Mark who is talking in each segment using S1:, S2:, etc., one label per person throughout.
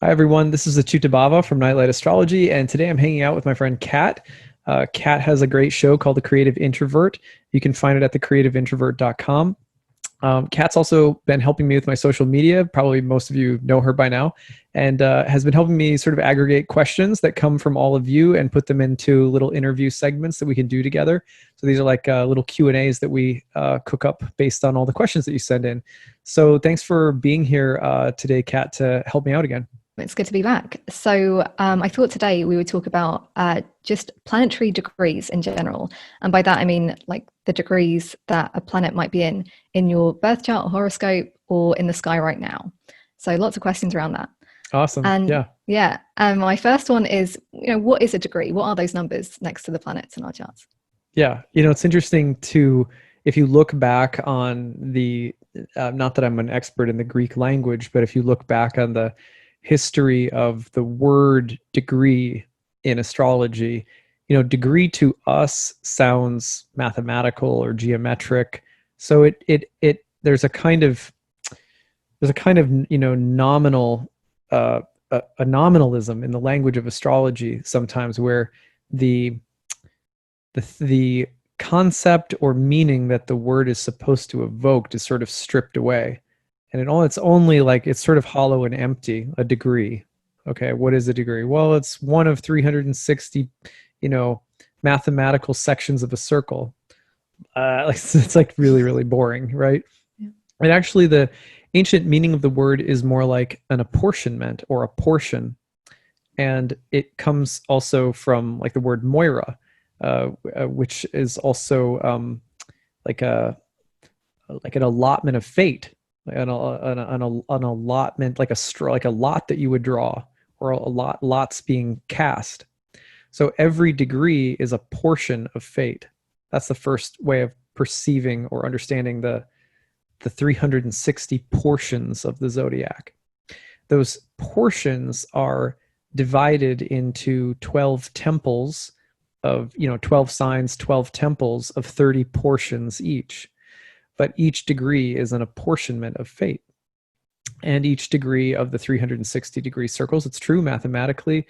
S1: Hi, everyone. This is acyuta-bhava from Nightlight Astrology, and today I'm hanging out with my friend Kat. Kat has a great show called The Creative Introvert. You can find it at thecreativeintrovert.com. Kat's also been helping me with my social media. Probably most of you know her by now, and has been helping me sort of aggregate questions that come from all of you and put them into little interview segments that we can do together. So these are like little Q&As that we cook up based on all the questions that you send in. So thanks for being here today, Kat, to help me out again.
S2: It's good to be back. So I thought today we would talk about just planetary degrees in general. And by that, I mean like the degrees that a planet might be in your birth chart or horoscope or in the sky right now. So lots of questions around that.
S1: Awesome.
S2: And
S1: Yeah.
S2: yeah, my first one is, what is a degree? What are those numbers next to the planets in our charts?
S1: Yeah. It's interesting to, if you look back on the, not that I'm an expert in the Greek language, but if you look back on the history of the word degree in astrology, degree to us sounds mathematical or geometric. So there's a kind of nominal a nominalism in the language of astrology sometimes, where the the concept or meaning that the word is supposed to evoke is sort of stripped away, and it's only like it's sort of hollow and empty. A degree. Okay, what is a degree? Well, it's one of 360 mathematical sections of a circle. Like it's like really, really boring, right?
S2: Yeah.
S1: And actually the ancient meaning of the word is more like an apportionment or a portion, and it comes also from like the word moira, which is also like a like an allotment of fate, an allotment, like a straw, like a lot that you would draw, or lots being cast. So every degree is a portion of fate. That's the first way of perceiving or understanding the 360 portions of the zodiac. Those portions are divided into 12 temples of 12 signs, 12 temples of 30 portions each. But each degree is an apportionment of fate. And each degree of the 360 degree circles, it's true mathematically,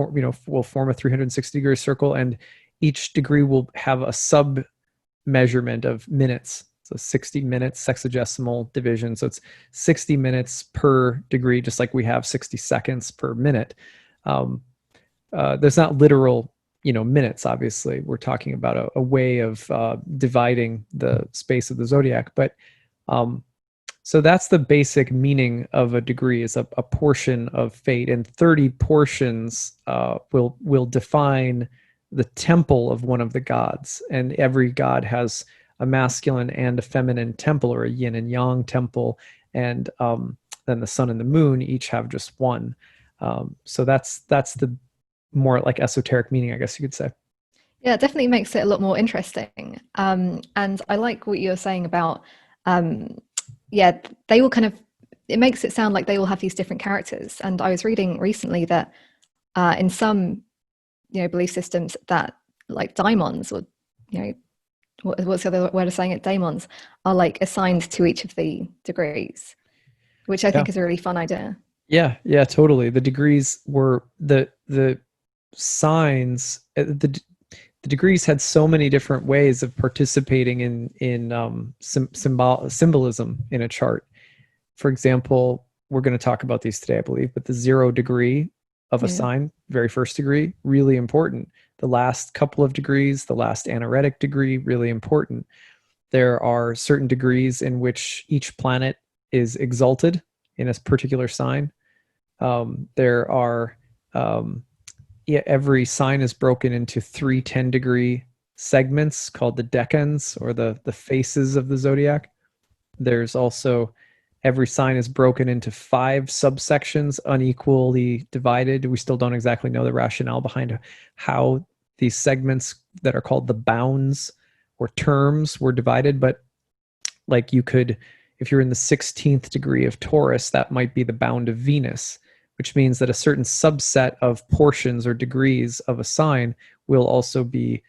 S1: will form a 360 degree circle, and each degree will have a sub measurement of minutes. So 60 minutes, sexagesimal division. So it's 60 minutes per degree, just like we have 60 seconds per minute. There's not literal, minutes, obviously. We're talking about a way of dividing the space of the zodiac. But so that's the basic meaning of a degree, is a portion of fate. And 30 portions will define the temple of one of the gods. And every god has a masculine and a feminine temple, or a yin and yang temple. And then the sun and the moon each have just one. So that's the more like esoteric meaning, I guess you could say.
S2: Yeah, it definitely makes it a lot more interesting. And I like what you're saying about, yeah, they all kind of, it makes it sound like they all have these different characters. And I was reading recently that in some, belief systems that like daimons, or, what's the other word of saying it? Daemons are like assigned to each of the degrees, which I
S1: Yeah.
S2: think is a really fun idea.
S1: Yeah, totally. The degrees were the signs. The degrees had so many different ways of participating in symbolism in a chart. For example, we're going to talk about these today, I believe, but the 0 degree of a
S2: Yeah.
S1: sign, very first degree, really important. The last couple of degrees, the last anaretic degree, really important. There are certain degrees in which each planet is exalted in a particular sign. There are, yeah, every sign is broken into 3 10-degree segments called the decans, or the faces of the zodiac. There's also, every sign is broken into 5 subsections, unequally divided. We still don't exactly know the rationale behind how these segments that are called the bounds or terms were divided, but like you could, if you're in the 16th degree of Taurus, that might be the bound of Venus, which means that a certain subset of portions or degrees of a sign will also be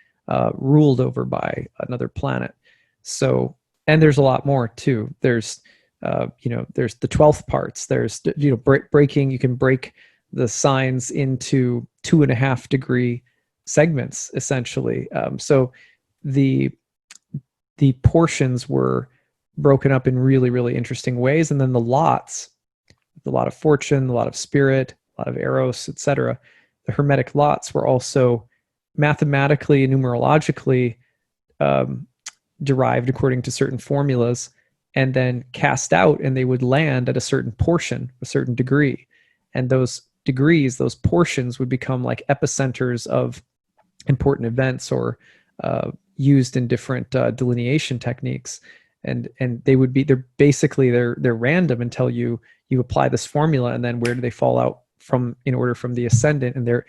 S1: ruled over by another planet. So, and there's a lot more too. There's there's the 12th parts. There's, breaking, you can break the signs into 2.5 degree segments, essentially. So the portions were broken up in really, really interesting ways. And then the lots, the lot of fortune, the lot of spirit, a lot of eros, etc. The hermetic lots were also mathematically and numerologically derived according to certain formulas, and then cast out, and they would land at a certain portion, a certain degree. And those degrees, those portions, would become like epicenters of important events, or used in different delineation techniques. And they're basically random until you apply this formula, and then where do they fall out from in order from the ascendant. And they're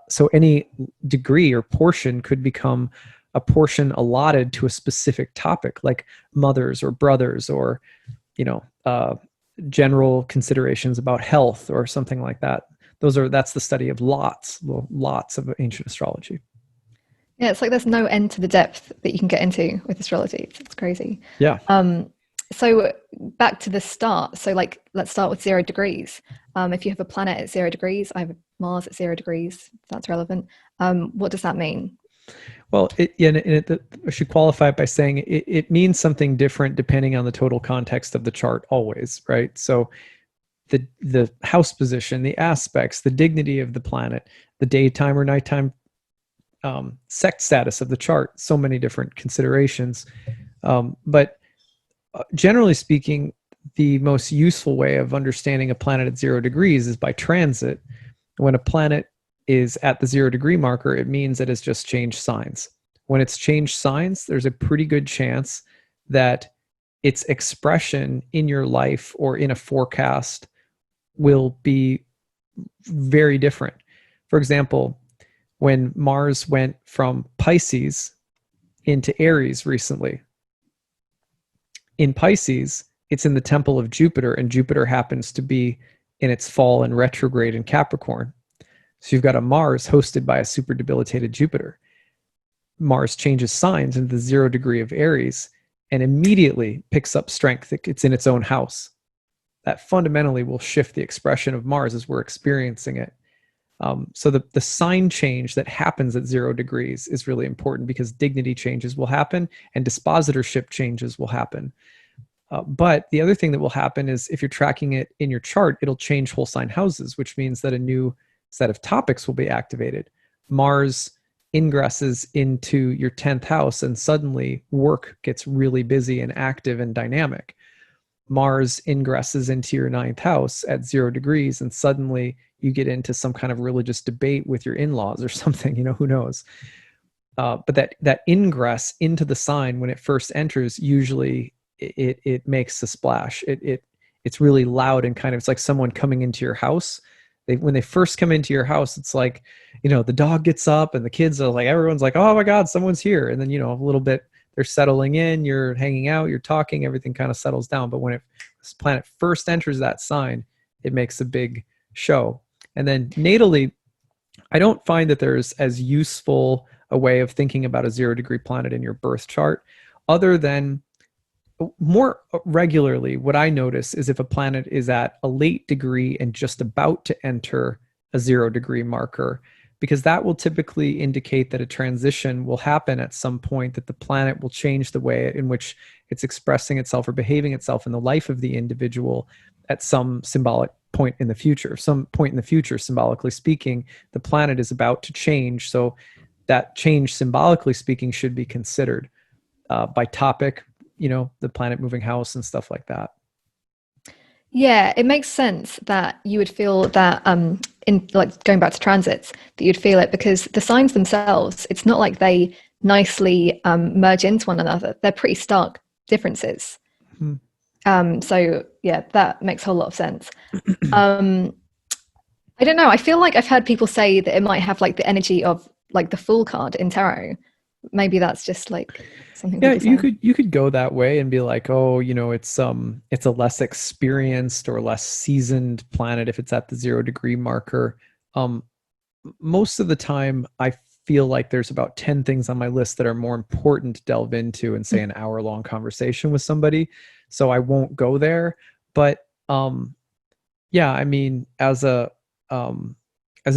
S1: so any degree or portion could become a portion allotted to a specific topic, like mothers or brothers, or general considerations about health or something like that. That's the study of lots of ancient astrology.
S2: Yeah, it's like there's no end to the depth that you can get into with astrology. It's crazy.
S1: Yeah.
S2: So back to the start. So like, let's start with 0 degrees. If you have a planet at 0 degrees, I have Mars at 0 degrees. That's relevant. What does that mean?
S1: Well, I should qualify it by saying it means something different depending on the total context of the chart always, right? So the house position, the aspects, the dignity of the planet, the daytime or nighttime sect status of the chart, so many different considerations. But generally speaking, the most useful way of understanding a planet at 0 degrees is by transit. When a planet is at the 0 degree marker, it means it has just changed signs. When it's changed signs, there's a pretty good chance that its expression in your life or in a forecast will be very different. For example, when Mars went from Pisces into Aries recently, in Pisces, it's in the temple of Jupiter, and Jupiter happens to be in its fall and retrograde in Capricorn. So you've got a Mars hosted by a super debilitated Jupiter. Mars changes signs into the 0 degree of Aries and immediately picks up strength. It's in its own house. That fundamentally will shift the expression of Mars as we're experiencing it. So the sign change that happens at 0 degrees is really important, because dignity changes will happen and dispositorship changes will happen. But the other thing that will happen is, if you're tracking it in your chart, it'll change whole sign houses, which means that a new set of topics will be activated. Mars ingresses into your 10th house, and suddenly work gets really busy and active and dynamic. Mars ingresses into your 9th house at 0 degrees, and suddenly you get into some kind of religious debate with your in-laws or something, who knows. But that ingress into the sign, when it first enters, usually it makes a splash. It's really loud, and it's like someone coming into your house. When they first come into your house, it's like, the dog gets up and the kids are like, everyone's like, oh my God, someone's here. And then, a little bit, they're settling in, you're hanging out, you're talking, everything kind of settles down. But when this planet first enters that sign, it makes a big show. And then natally, I don't find that there's as useful a way of thinking about a 0 degree planet in your birth chart, other than more regularly, what I notice is if a planet is at a late degree and just about to enter a 0 degree marker, because that will typically indicate that a transition will happen at some point, that the planet will change the way in which it's expressing itself or behaving itself in the life of the individual at some symbolic point in the future. Some point in the future, symbolically speaking, the planet is about to change. So that change, symbolically speaking, should be considered by topic, the planet moving house and stuff like that.
S2: Yeah, it makes sense that you would feel that in like going back to transits, that you'd feel it, because the signs themselves, it's not like they nicely merge into one another. They're pretty stark differences. Mm-hmm. So yeah, that makes a whole lot of sense. I don't know. I feel like I've heard people say that it might have like the energy of like the Fool card in tarot. Maybe that's just like something.
S1: Yeah, you could go that way and be like, oh, it's a less experienced or less seasoned planet if it's at the 0 degree marker. Most of the time, I feel like there's about 10 things on my list that are more important to delve into in, say, an hour-long conversation with somebody. so I won't go there. But yeah, I mean, as a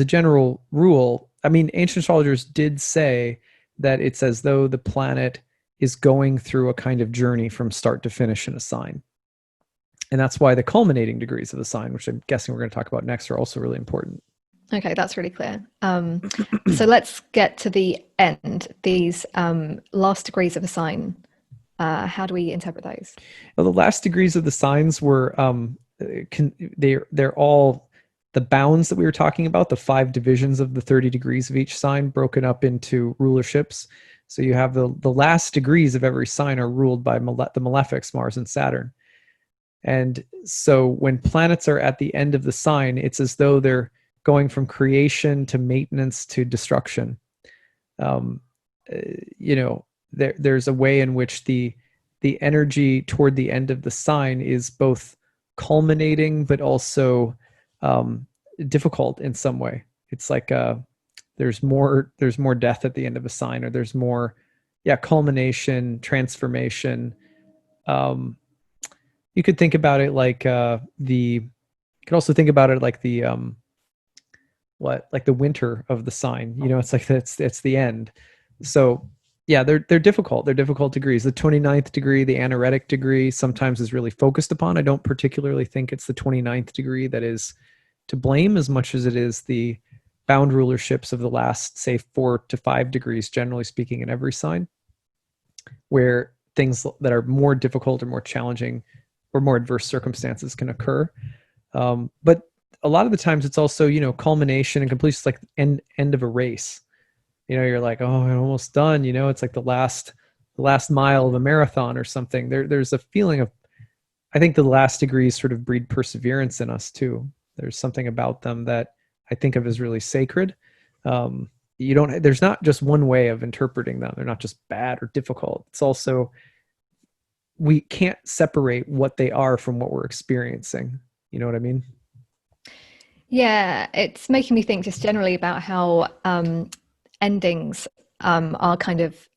S1: general rule, I mean, ancient astrologers did say that it's as though the planet is going through a kind of journey from start to finish in a sign. And that's why the culminating degrees of the sign, which I'm guessing we're going to talk about next, are also really important.
S2: Okay, that's really clear. So let's get to the end. These last degrees of a sign. How do we interpret those?
S1: Well, the last degrees of the signs were they're all the bounds that we were talking about, the 5 divisions of the 30 degrees of each sign broken up into rulerships. So you have the last degrees of every sign are ruled by the malefics, Mars and Saturn. And so when planets are at the end of the sign, it's as though they're going from creation to maintenance to destruction. You know, there's a way in which the energy toward the end of the sign is both culminating but also difficult in some way. It's like there's more death at the end of a sign, or there's more culmination, transformation. You could think about it like you could also think about it like the like the winter of the sign. You know, it's like it's the end. So yeah, they're difficult. They're difficult degrees. The 29th degree, the anaretic degree, sometimes is really focused upon. I don't particularly think it's the 29th degree that is to blame as much as it is the bound rulerships of the last, say, 4 to 5 degrees, generally speaking, in every sign, where things that are more difficult or more challenging or more adverse circumstances can occur. But a lot of the times it's also, you know, culmination and completion. It's like end of a race. You know, you're like, oh, I'm almost done. You know, it's like the last mile of a marathon or something. There's a feeling of, I think the last degrees sort of breed perseverance in us too. There's something about them that I think of as really sacred. There's not just one way of interpreting them. They're not just bad or difficult. It's also, we can't separate what they are from what we're experiencing. You know what I mean?
S2: Yeah, it's making me think just generally about how endings are kind of,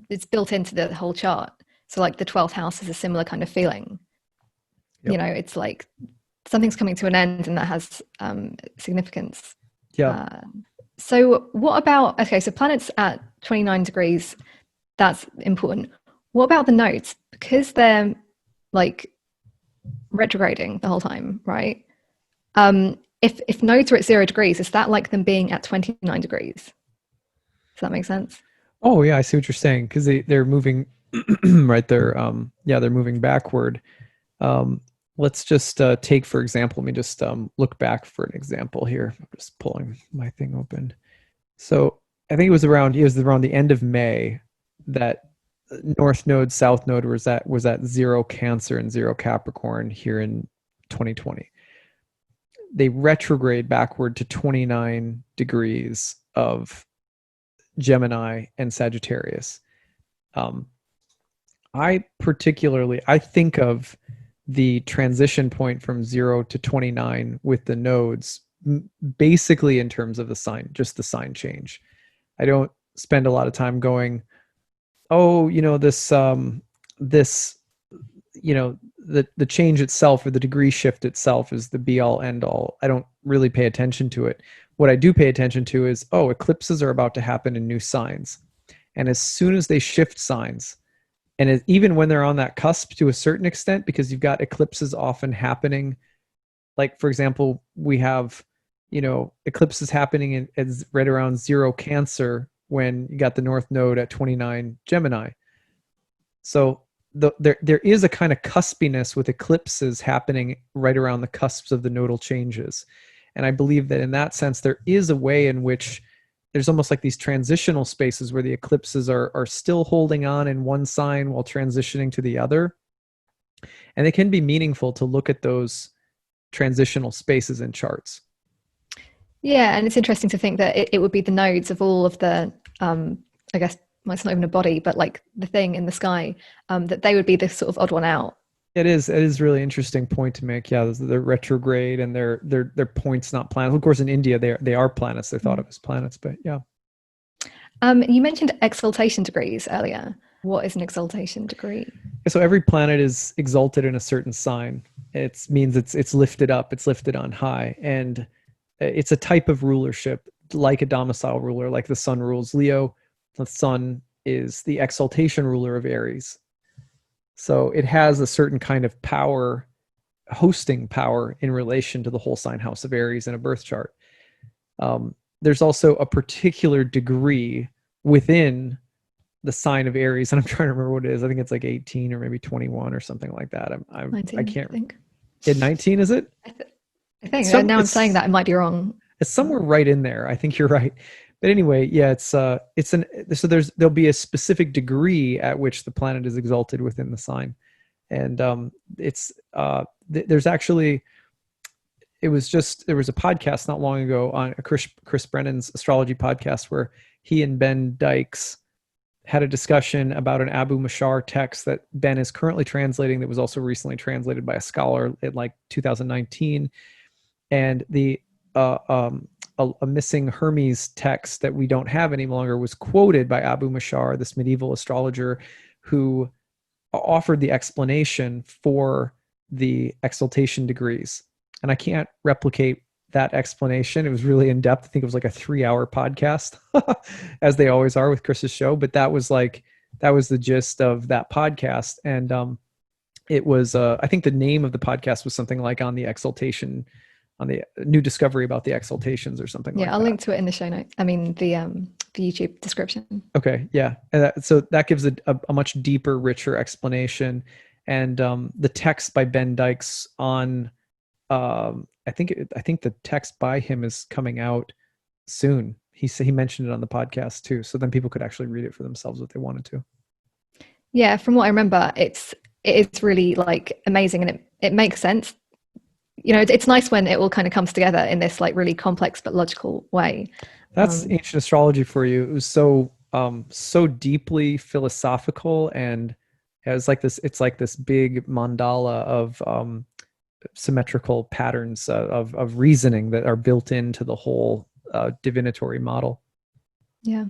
S2: it's built into the whole chart. So like the 12th house is a similar kind of feeling.
S1: Yep.
S2: You know, it's like something's coming to an end and that has significance.
S1: Yeah.
S2: So what about, okay, so planets at 29 degrees, that's important. What about the nodes? Because they're like retrograding the whole time, right? If nodes are at 0 degrees, is that like them being at 29 degrees? Does that make sense?
S1: Oh yeah, I see what you're saying, because they're moving right there. They're moving backward. Let's just take, for example, let me just look back for an example here. I'm just pulling my thing open. So I think it was around the end of May that North Node, South Node was at 0 Cancer and 0 Capricorn here in 2020. They retrograde backward to 29 degrees of Gemini and Sagittarius. I think of the transition point from 0 to 29 with the nodes basically in terms of the sign, just the sign change. I don't spend a lot of time going, oh, you know, this you know, the change itself or the degree shift itself is the be all end all. I don't really pay attention to it. What I do pay attention to is, oh, eclipses are about to happen in new signs. And as soon as they shift signs, and even when they're on that cusp to a certain extent, because you've got eclipses often happening, like, for example, we have, you know, eclipses happening right around 0 Cancer when you got the North Node at 29 Gemini. So there is a kind of cuspiness with eclipses happening right around the cusps of the nodal changes. And I believe that in that sense, there is a way in which there's almost like these transitional spaces where the eclipses are still holding on in one sign while transitioning to the other. And it can be meaningful to look at those transitional spaces in charts.
S2: Yeah, and it's interesting to think that it would be the nodes of all of the, I guess, well, it's not even a body, but like the thing in the sky, that they would be the sort of odd one out.
S1: It is a really interesting point to make. Yeah, they're retrograde and they're points, not planets. Of course, in India, they are planets. They're thought of as planets, but yeah.
S2: You mentioned exaltation degrees earlier. What is an exaltation degree?
S1: So every planet is exalted in a certain sign. It means it's lifted up, it's lifted on high, and it's a type of rulership, like a domicile ruler, like the sun rules Leo. The sun is the exaltation ruler of Aries. So it has a certain kind of power, hosting power in relation to the whole sign house of Aries in a birth chart. There's also a particular degree within the sign of Aries, and I'm trying to remember what it is. I think it's like 18 or maybe 21 or something like that. I
S2: 19,
S1: can't.
S2: I think.
S1: At 19, is it?
S2: I think now I'm saying that I might be wrong.
S1: It's somewhere right in there. I think you're right. But anyway, yeah, so there'll be a specific degree at which the planet is exalted within the sign, and there's actually there was a podcast not long ago on Chris Brennan's astrology podcast where he and Ben Dykes had a discussion about an Abu Mashar text that Ben is currently translating that was also recently translated by a scholar in like 2019, and a missing Hermes text that we don't have any longer was quoted by Abu Mashar, this medieval astrologer who offered the explanation for the exaltation degrees. And I can't replicate that explanation. It was really in depth. I think it was like a 3-hour podcast, as they always are with Chris's show. But that was the gist of that podcast. And it was, I think the name of the podcast was something like on the new discovery about the exaltations or something like that.
S2: Yeah, I'll link to it in the show notes. I mean, the YouTube description.
S1: Okay, yeah. And so that gives a much deeper, richer explanation. And the text by Ben Dykes on, I think the text by him is coming out soon. He mentioned it on the podcast too. So then people could actually read it for themselves if they wanted to.
S2: Yeah, from what I remember, it is really like amazing, and it makes sense. You know, it's nice when it all kind of comes together in this like really complex but logical way.
S1: That's ancient astrology for you. It was so deeply philosophical, and it's like this big mandala of symmetrical patterns of reasoning that are built into the whole divinatory model.
S2: Yeah.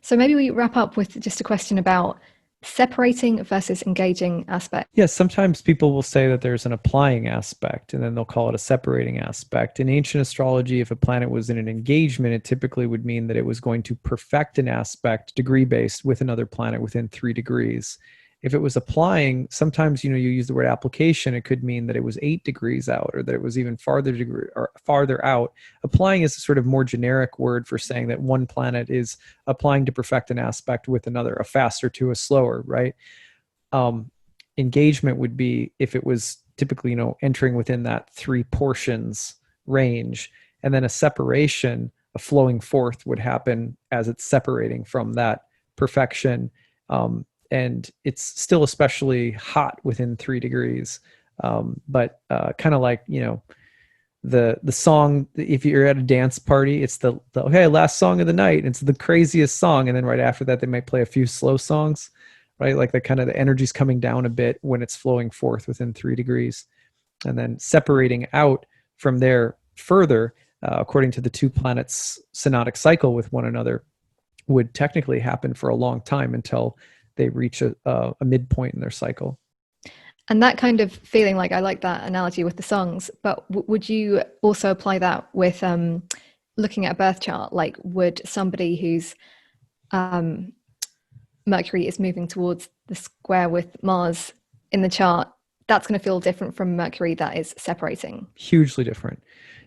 S2: So maybe we wrap up with just a question about separating versus engaging aspect.
S1: Yes, sometimes people will say that there's an applying aspect, and then they'll call it a separating aspect. In ancient astrology, if a planet was in an engagement, it typically would mean that it was going to perfect an aspect degree-based with another planet within 3 degrees. If it was applying, sometimes, you use the word application, it could mean that it was 8 degrees out, or that it was even farther out. Applying is a sort of more generic word for saying that one planet is applying to perfect an aspect with another, a faster to a slower, right? Engagement would be if it was typically, entering within that 3 portions range, and then a separation, a flowing forth would happen as it's separating from that perfection. And it's still especially hot within 3 degrees. But kind of like, the song, if you're at a dance party, it's the okay, last song of the night. It's the craziest song. And then right after that, they might play a few slow songs, right? Like the energy's coming down a bit when it's flowing forth within 3 degrees. And then separating out from there further, according to the 2 planets' synodic cycle with one another, would technically happen for a long time until they reach a midpoint in their cycle.
S2: And that kind of feeling, like I like that analogy with the songs, but would you also apply that with looking at a birth chart? Like, would somebody whose Mercury is moving towards the square with Mars in the chart, that's going to feel different from Mercury that is separating? Hugely different.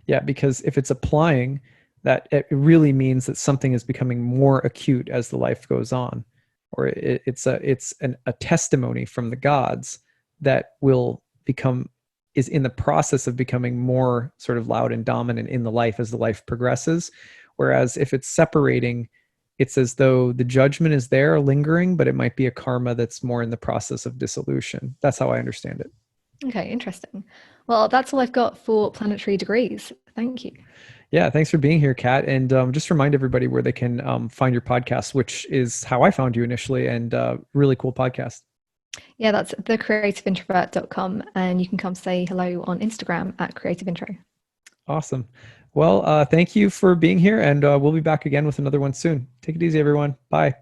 S1: Yeah, because if it's applying, that it really means that something is becoming more acute as the life goes on. Or it's a testimony from the gods that is in the process of becoming more sort of loud and dominant in the life as the life progresses. Whereas if it's separating, it's as though the judgment is there lingering, but it might be a karma that's more in the process of dissolution. That's how I understand it.
S2: Okay, interesting. Well, that's all I've got for planetary degrees. Thank you.
S1: Yeah, thanks for being here, Kat. And just remind everybody where they can find your podcast, which is how I found you initially, and really cool podcast.
S2: Yeah, that's thecreativeintrovert.com, and you can come say hello on Instagram at creativeintro.
S1: Awesome. Well, thank you for being here, and we'll be back again with another one soon. Take it easy, everyone. Bye.